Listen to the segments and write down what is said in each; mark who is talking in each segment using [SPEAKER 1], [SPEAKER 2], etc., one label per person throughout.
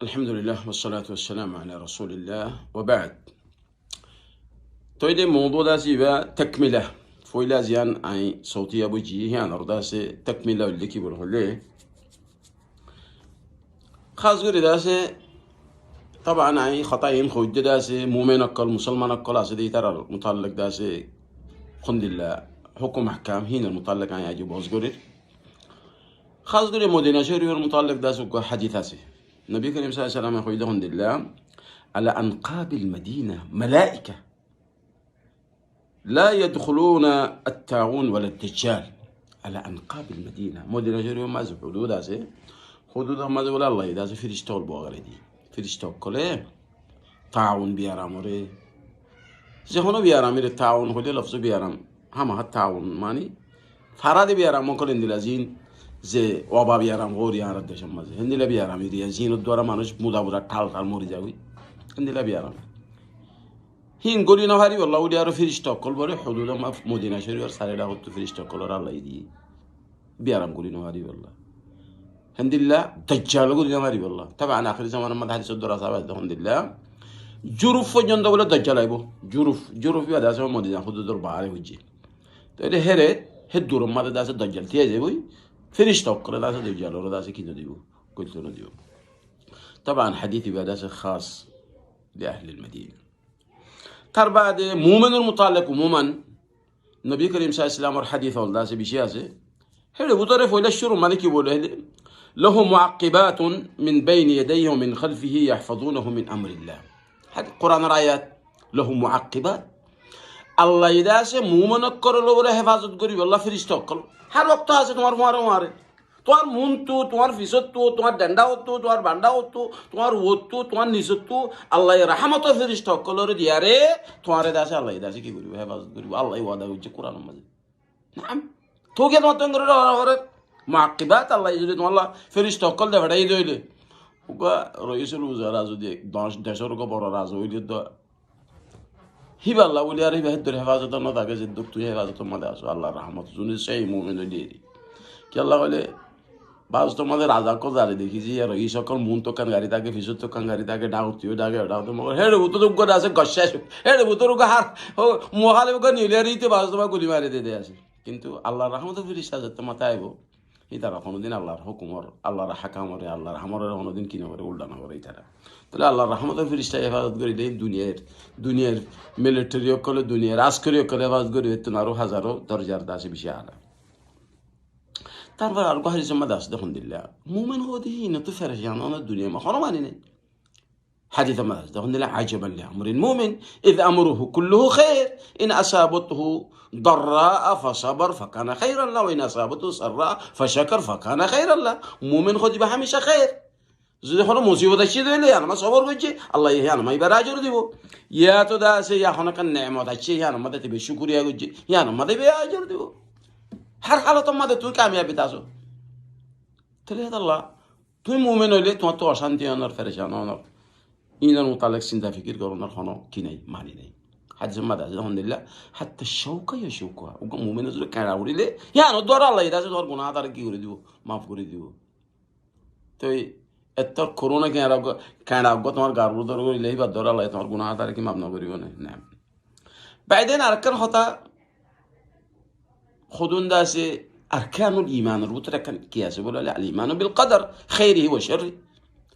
[SPEAKER 1] الحمد لله والصلاة والسلام على رسول الله وبعد. تويدي موضوع داسي با تكملة فويلا زيان أي صوتية بوجي هي أنا داسي تكملة اللي كي بقول ليه خاص غير داسي طبعا أي خطأين خوج داسي مؤمن أقل مسلمان أقل أسدي ترى المتعلق داسي الحمد لله حكم أحكام هنا المتعلق أي أجيب أصغري خاص غير مدينة شهري والمتعلق داسي حديثاسي النبي كريم صلى الله عليه وسلم يقول الحمد لله على أنقاب المدينة ملائكة لا يدخلون الطاعون ولا الدجال على أنقاب المدينة مدينة شهري ما زف حدود داسي حدود ما زف ولا الله داسي فريشتول بوغردي فريشتول كله طاعون بياراموري زهونو بيارامير الطاعون هو لفظ بيارام هم الطاعون ماني فرادي بيارام ممكن اندلازين زي وابا بيارام غوري عن رد شمازي هندي لا بيارام يريا زين الدورة مانوش مدابرة تال موري جاوي هندي لا بيارام هين قولي نهاري والله ولي أعرف فريشتة كل بري حدود ما في مدينة شرير ساري لا هو فريشتة كل را الله يدي بيارام قولي نهاري والله هندي لا دجال قولي نهاري والله طبعا آخر زمان ما ده حديث الدورة صعبة ده هندي لا جروف فجن ده ولا دجال أيبو جروف يا ده سما مدينة حدود دور بعاري وجي ترى هرت هدور ما ده دجال تيجي بوي فريشتة كل ده دجال ولا ده كينو ديو قلت له ديو طبعا حديثي بهذا خاص لأهل المدينة تر بعد مؤمن المطلق عموما النبي كريم صلى الله عليه وسلم الحديث والله بشيء هل بطرف ولا الشر مالك يقول له معقبات من بين يديه ومن خلفه يحفظونه من أمر الله هذا القرآن آيات له معقبات الله يداسه مؤمن كر له ولا حفاظت قريب الله فريشتة كل هر وقت هذا تمر ماره তোমার মন তো তোমার ফিসত তো তোমার ডান্ডা হতো তোমার বান্ডা হতো তোমার ওতো তোমার নিচত তো আল্লাহ রাহমত ফেরেশতা সকলের দিয়ারে তোমারে দাসে আল্লাহ দাসে কি করিব হেফাজত করিব আল্লাহ ওয়াদা হচ্ছে কোরআন মাঝে নাম তোকে তোমার তো করে ওরে মুআক্কিবাত আল্লাহ যদি তোমার ফেরেশতা সকল দে ফড়াই দইলে ওগা রইসুল উজারা যদি 10 দেশের কো বড় রাজ হইলে তো হিবা আল্লাহ বলি আর হিবা হেফাজত না থাকে যে দুঃখ তুই হেফাজত মাঝে আসো আল্লাহর রহমত শুনে সেই মুমিন দিয়ে কি আল্লাহ বলে বাস তোমাদের রাজা কো জারি দেখিছি আর এই সকল মন তোকান গাড়ি থাকে ফিসুর তোকান গাড়ি থাকে ডাউতিও ডাকে ডাউতে মগর হেড়ে উত্তর করে আছে গচ্ছা হেড়ে উত্তর হার মহালে নিলেরিতে বাস তোমার গুলি মারি দিয়ে আসে কিন্তু আল্লাহর রহমত ফিরিস্তা যেতে মাথায় আইব এই তারা কোনোদিন আল্লাহর হুকুমর আল্লাহর হাকামরে আল্লাহর হামরের কোনোদিন কিনে করে উল্টা না করে এই তারা তাহলে আল্লাহর রহমত ফিরিস্তা হেফাজত করি দেয় দুনিয়ার মিলিটারি অকলে দুনিয়ার রাজকরী অকলে হেফাজত করি হইতেন আরো হাজারো দরজার দাসে বেশি আলা তারপর আর গহারি জমা দাস দেখুন দিল্লা মুমিন হতে না তো ফেরে জানো না দুনিয়া মা হনো মানি নাই حديث ما দেখুন দিল্লা عجبا لأمر المؤمن إذ أمره كله خير إن أصابته ضراء فصبر فكان خيرا له وإن أصابته سراء فشكر فكان خيرا له মুমিন হতে বা হামেশা খায়ের যদি কোনো মুসিবত আসছে দিলে আমরা সবর করছি আল্লাহ ইয়া না মাইবার আজর দিব ইয়া তো দাসে ইয়া হন কান নেমত আছে ইয়া না মদতে বে শুকরিয়া করছি ইয়া না মদে বে আজর দিব هر حالة ما ده توی کامیابی تاسو تلی الله توی مؤمن ولی تو تو آشانتی آنر فرشان آنر این المطلق سنده فکر کردن خانه کی نی مانی نی حدیث ما ده الحمد لله حتی شوکه یا شوکه اوگه مؤمن از رو کناروری لی یا نه دور الله ایده دور گناه داره کی کردی و معاف کردی و توی اتر کرونا که را کناروگا تمار گارو داره کردی لی بعد دور الله تمار گناه داره کی معاف نکردی و نه بعدين أركان خطأ خدون داسي أركان الإيمان الروتر كان كياسي ولا لا الإيمان بالقدر خيره وشره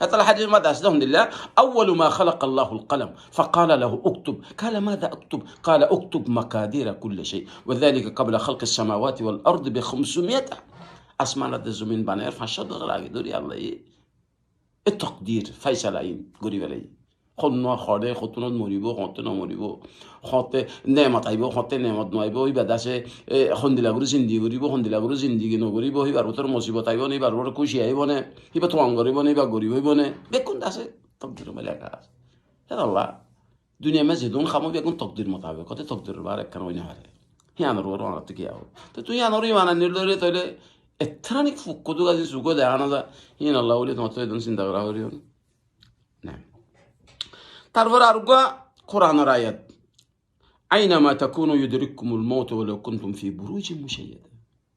[SPEAKER 1] هذا الحديث ما داس الحمد لله أول ما خلق الله القلم فقال له اكتب قال ماذا أكتب قال اكتب مقادير كل شيء وذلك قبل خلق السماوات والأرض ب500 أسمان الزمين بانير فشد غلاقي دوري الله التقدير فيصل عين قريب عليه خودنا خارده خودتون موریبو خودتون موریبو خودت نعمت ایبو خودت نعمت نایبو ای بداشه خندیلگرو زندگی گریبو خندیلگرو زندگی نگریبو هی بر وتر مصیبت ایبو نی بر ور کوشی ایبونه هی به تو انگریبو نی با گریبو ایبونه بکن داسه تقدیر ملک است هر الله دنیا مزیدون خامو بکن تقدیر مطابقت تقدیر بارک کنه وینه هره هی آنرو رو آنت کیاو تو هی آنروی مان نیلوری توله اترانیک فکودو گازی سوگو دهانا دا هی الله ولی تو دون سندگرا وریون نه তারপর আরগা কোরআনের আয়াত আইনামা তাকুনু ইউদরিকুমুল মাউত ওয়ালাউ কুনতুম ফি বুরুজিন মুশাইয়াদা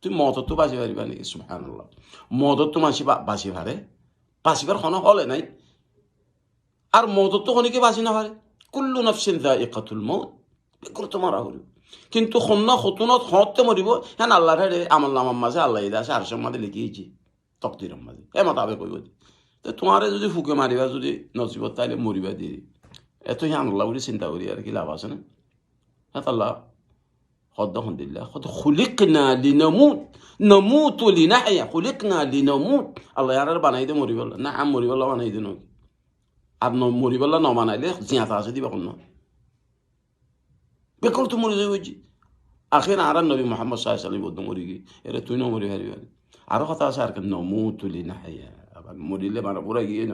[SPEAKER 1] তুমি মত তো বাঁচি পারিবা নাকি সুবহানাল্লাহ মত তো বাঁচি পারে বাঁচিবার কোনো হলে নাই আর মত তো অনেকে বাঁচি না পারে, কুল্লু নাফসিন যায়িকাতুল মাউত, বিকৃত মারা হলো। কিন্তু খন্না খতুনত হতে মরিব হ্যাঁ আল্লাহর হেরে আমল নামার মাঝে আল্লাহ ইদা আছে আরশের মাঝে লিখিয়েছি তকদিরের মাঝে মোতাবেক কইব। তো তোমারে যদি ফুকে মারিবা যদি নসিবত তাইলে মরিবা দিয়ে এত হ্যাঁ আল্লাহ বলে চিন্তা করি আর কি লাভ আছে না? হ্যাঁ আল্লাহ خد الله خد خلقنا لنموت نموت لنحيا خلقنا لنموت الله يا رب انا يدي مري والله نعم مري والله انا يدي نو আর মরি বললা ন বানাইলে জিয়াতা আছে দিবা কোন বেকল তো মরি যাই আখির আর নবী মুহাম্মদ সাল্লাল্লাহু আলাইহি ওয়াসাল্লাম বলতো মরি কি এরে তুই ন মরি হারিবি আরো কথা আছে আর কেন নমুতু লিনাহিয়া আবার মরিলে মানে পুরা গিয়ে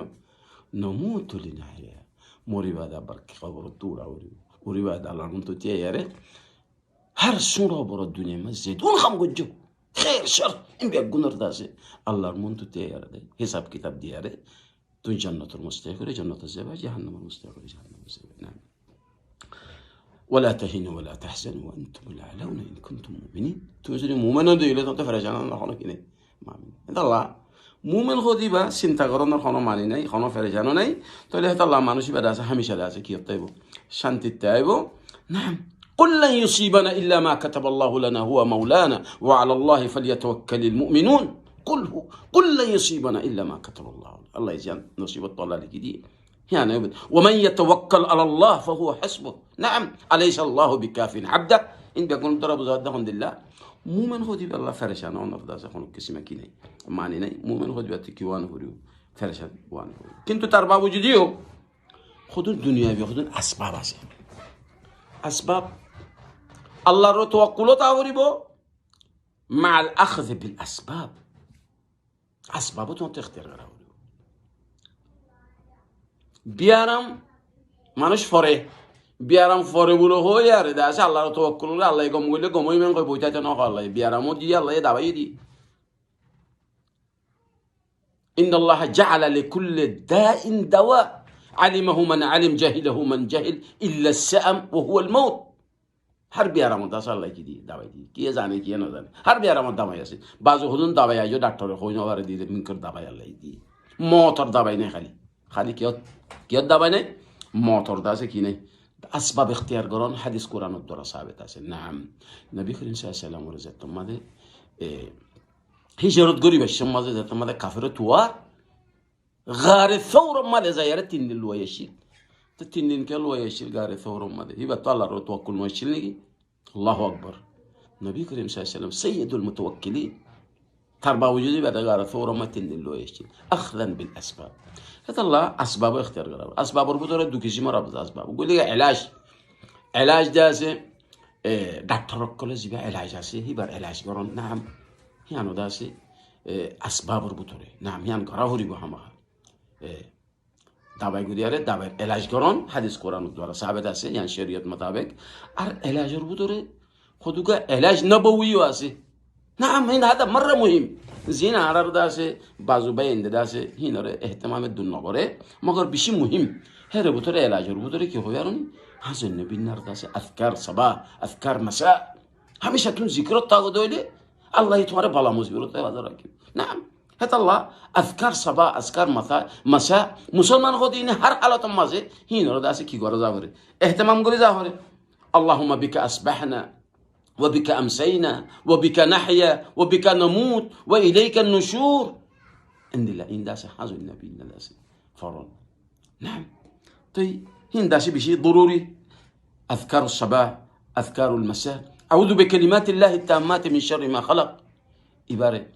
[SPEAKER 1] নমুতু লিনাহিয়া মরিবা আবার খবর তুড়া উড়িবা আল্লাহর মতো চেয়ারে هر سورة برا الدنيا مسجد ونخم قجو خير شر إن بيقون رداسي الله المنتو تيار دي حساب كتاب دياري تو جنة المستقر جنة الزبا جهنم المستقر جهنم الزبا نعم ولا تهنوا ولا تحزنوا وأنتم الأعلون إن كنتم مؤمنين تنزلوا مؤمنين دي إلي تنتفر جانا الله خلق إني مؤمن هذا الله مؤمن خودي با سنتا غرنا خانو ماني ناي خانو فرجانو ناي تو ليه الله مانوشي بداسة هميشة داسة كي يطيبو شانتي التايبو نعم قل لن يصيبنا إلا ما كتب الله لنا هو مولانا وعلى الله فليتوكل المؤمنون قل لن يصيبنا إلا ما كتب الله الله يجعل نصيب الطلال كدي يعني ومن يتوكل على الله فهو حسبه نعم أليس الله بكاف عبده إن بيكون ضرب زادهم لله مؤمن خدي بالله فرشان ونرضى زخون كسمة كيني معني ناي مؤمن خدي باتكيوان هوريو فرشان وان كنتو تربا وجوديو خدون الدنيا بياخدون أسباب أسباب الله رو توكلو تاوريبو مع الأخذ بالأسباب أسباب تختار غراوريبو بيارم مانوش فوري بيارم فوري بولو هو يار داس الله رو توكلو الله يقوم يقول لكم يمين كوي بوجا تنو الله بيارم ودي الله يدعوا يدي إن الله جعل لكل داء دواء علمه من علم جهله من جهل إلا السأم وهو الموت هر بیارم دست الله کی دی دعوی دی کیه زنی کیه نزنی هر بیارم دعوی است بعضی خودون دعوی یا دکتر خوی نوار دیده میکر دعوی الله دی موتور دعوی نه خالی کیات دعوی نه موتور دست کی نه اسباب اختیار گران حدیث قرآن و درس ثابت است نعم نبی کریم صلی الله علیه و سلم ورزت ماده هجرت گری بشه ماده زت ماده کافر توار غار ثور ماده زیارت تین لویشی تتنين كلوا يشيل قاري ثورهم ماذا هي بطلع رو توكل ما يشيلني الله أكبر نبي كريم صلى الله عليه وسلم سيد المتوكلين تربى وجودي بعد قاري ثورهم ما تنين لو يشيل أخذا بالأسباب هذا الله أسباب اختيار قرار أسباب ربطوا ردو كيسي مرة بس أسباب وقول لي علاج داسي دكتور كل زي علاج داسي هي بار علاج قرون نعم يعني داسي أسباب ربطوا نعم يعني قراره ريبو هما دعوی گویاره دعوی علاج کران حدیث قرآن دوباره ثابت است یعنی شریعت مطابق ار علاج رو بداره خودوگه علاج نبویی واسه نعم این هذا مرة مهم زين عرار داسه بازو بین داسه هیناره اهتمام دون نباره مگر بیشی مهم هر بداره علاج رو بداره که هویارونی حسن نبی نرداسه اذکار صباح اذکار مساء همیشه تون ذکرت تاگو دوله الله يتوارى بلا مزبوط بازارك نعم هذا الله أذكار صباح أذكار مساء مسلمان خودين هر حالة مازه هين رداسي كي غرض ظاهره اهتمام غري ظاهره اللهم بك أصبحنا وبك أمسينا وبك نحيا وبك نموت وإليك النشور إن الله إن داسي حازو النبي إن داسي فرون نعم طيب هين داسي بشيء ضروري أذكار الصباح أذكار المساء أعوذ بكلمات الله التامات من شر ما خلق إبارة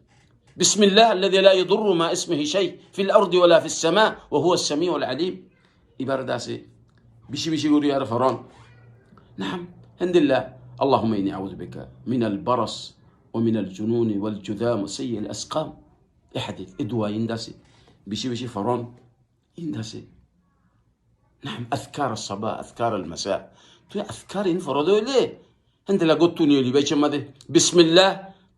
[SPEAKER 1] بسم الله الذي لا يضر ما اسمه شيء في الأرض ولا في السماء وهو السميع العليم إبارة داسي بشي يقول يا فرعون نعم الحمد لله اللهم إني أعوذ بك من البرص ومن الجنون والجذام وسيء الأسقام إحدث إدواء إنداسي بشي فرعون إنداسي نعم أذكار الصباح أذكار المساء تو أذكار انفرادوا ليه الحمد لله قلت لي بيش ماذا بسم الله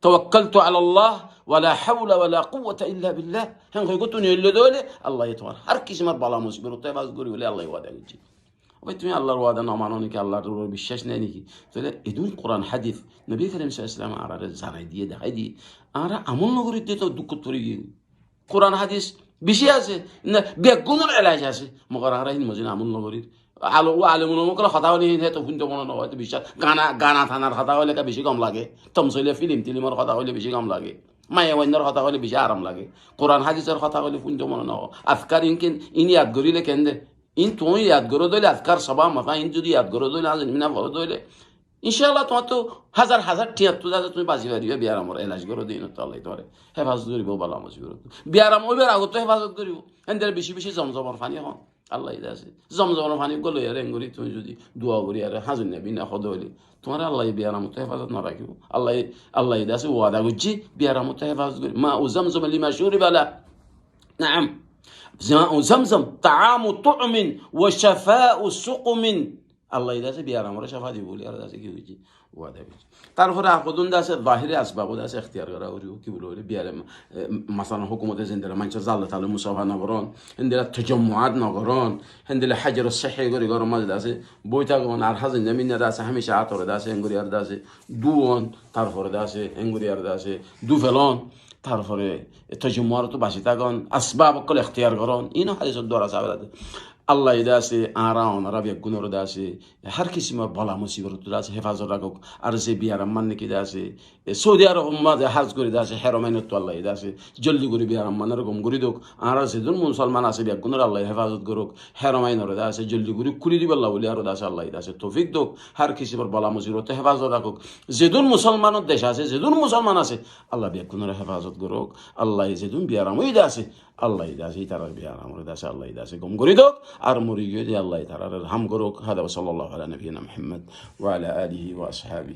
[SPEAKER 1] توكلت على الله ولا حول ولا قوة إلا بالله هم قلتوني اللي دولة الله يتوار هر كيس مر بلا مصبر طيب أذكر ولا الله يوعد يجي وبيتمي الله الوعد نامانوني كالله رور بالشاش نانيكي تقول إدون قرآن حديث نبي كريم صلى الله عليه وسلم على الزمان دي ده هدي أنا أمون نقول دي تو دكتوري قرآن حديث বেশি আছে না বেগুনের এলাচ আছে মগর হারাইন মজিন আমল নগরীর আলো ও আলেমুল মকলে কথা হলে তো শুনতে মনে নয় তো বিশ্বাস গানা থানার কথা হলে বেশি কম লাগে তমসইলে ফিল্ম টিলিমর কথা হলে বেশি কম লাগে মায়া ওয়াইনের কথা হলে বেশি আরাম লাগে কোরআন হাদিসের কথা হলে শুনতে মনে নয় আজকার ইনকেন ইন ইয়াদ করিলে কেন দে ইন তুই ইয়াদ করো দইলে আজকার সবা মাথা ইন যদি ইয়াদ করো দইলে আজ মিনা ভরো দইলে ইনশাআল্লাহ তোমার তো হাজার হাজার টিয়াত্তর হাজার তুমি বাঁচি পারিবে বিয়ার আমার এলাজ করো দিন তো আল্লাহ তোমার হেফাজত করিব বালা মসিবর বিয়ার ওইবার আগত তো হেফাজত করিব এদের বেশি বেশি জমজমর ফানি এখন আল্লাহ আছে জমজমর ফানি গলো আর এঙ্গুরি তুমি যদি দোয়া করি আর হাজুন নেবি না সদ হইলে তোমার আল্লাহ বিয়ার মতো হেফাজত না রাখিব আল্লাহ আল্লাহ আছে ওয়াদা করছি বিয়ার মতো হেফাজত করি মা ও জমজম লিমা শুরি বালা নাম زمزم طعام طعم وشفاء سقم আল্লাহ দাসে বিয়ার আমরা সাফা দিব বলি আর দাসে কি হয়েছে ওয়াদা করছি তারপরে আকদুন দাসে বাহিরে আসবাব দাসে এখতিয়ার করা করিব কি বলে বলে বিয়ারে মাসান হুকুমতে জিন্দারা মানুষের জাল্লা তালে মুসাফা নগরণ হিন্দিরা তজম্মুআত নগরণ হিন্দিলা হাজার সাহে করি গরম মাঝে দাসে বইটা গন আর হাজিন জামিনা দাসে হামেশা আতরে দাসে এঙ্গুরিয়ার দাসে দুয়ন তারপরে দাসে এঙ্গুরিয়ার দাসে দু ফেলন তারপরে তজম্মুআর তো বাসি থাকন আসবাব কল এখতিয়ার করন ইনো হাদিসের দ্বারা সাবেলাতে আল্লাহ দাসে আরাউন রাবিয়া গুণর দাসে হার কিসিমর বলা মুসিবর দাসে হেফাজত রাখুক আর সে বিয়ার আম্মান নাকি দাসে সৌদি আরব মাঝে হাজ করে দাসে হেরমাইনত আল্লাহ দাসে জলদি করে বিয়ার আম্মান এরকম করে দোক আর আছে যখন মুসলমান আছে বিয়া গুণর আল্লাহ হেফাজত করুক হেরমাইনর দাসে জলদি করে খুলি দিব আল্লাহ বলি আরো দাসে আল্লাহ দাসে তৌফিক দোক হার কিসিমর বলা মুসিবত হেফাজত রাখুক যেদিন মুসলমানের দেশ আছে যেদিন মুসলমান আছে আল্লাহ বিয়া গুণর হেফাজত করুক আল্লাহ যেদিন বিয়ার আমই দাসে আল্লাহ দাসে তারা বিয়ার আমার দাসে আল্লাহ দাসে গম করে দোক আর মরি গিয়ে যে আল্লাহ তাআলা রহম করুক হাদা সাল্লাল্লাহু আলা নবিয়িনা মুহাম্মদ ওয়া আলা আলিহি ওয়া আসহাবিহি